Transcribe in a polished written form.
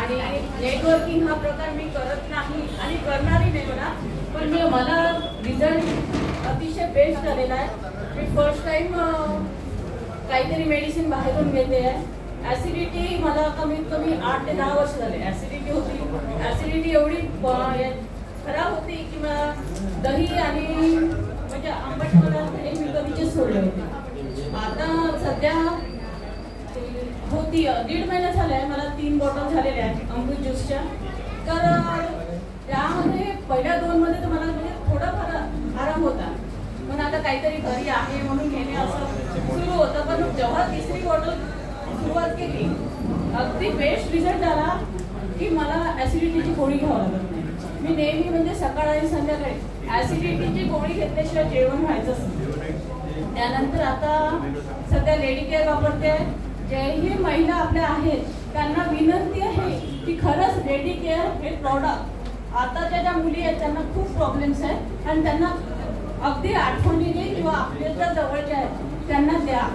आणि नेटवर्किंग हा प्रकार मी करत नाही आणि करणारही नाही म्हणा, पण मला रिझल्ट अतिशय बेस्ट झालेला आहे. मी फर्स्ट टाइम काहीतरी मेडिसिन बाहेरून घेते आहे. ॲसिडिटी मला कमीत कमी 8 ते 10 वर्ष झाले ॲसिडिटी होती. ॲसिडिटी एवढी खराब होती की मला दही आणि म्हणजे आंबट पदार्थ हे मी कधीच सोडले होते. आता सध्या होती 1.5 महिना झाला आहे मला 3 बॉटल झालेल्या आहेत अमृत ज्यूसच्या. तर त्यामध्ये पहिल्या 2 मध्ये तर मला म्हणजे थोडाफार आराम होता, पण आता काहीतरी घरी आहे म्हणून घेणे असं सुरू होतं. पण जेव्हा 3री बॉटल सुरुवात केली अगदी बेस्ट रिझल्ट आला की मला ॲसिडिटीची गोळी घ्यावं लागत नाही. मी नेहमी म्हणजे सकाळ आणि संध्याकाळी ॲसिडिटीची गोळी घेतल्याशिवाय जेवण व्हायचंच नाही. त्यानंतर आता सध्या लेडी केअर वापरते. ज्याही महिला आपल्या आहेत त्यांना विनंती आहे की खरंच लेडी केअर हे प्रॉडक्ट आताच्या ज्या मुली आहेत त्यांना खूप प्रॉब्लेम्स आहेत आणि त्यांना अगदी आठवणीने किंवा आपल्या ज्या जवळच्या आहेत त्यांना द्या.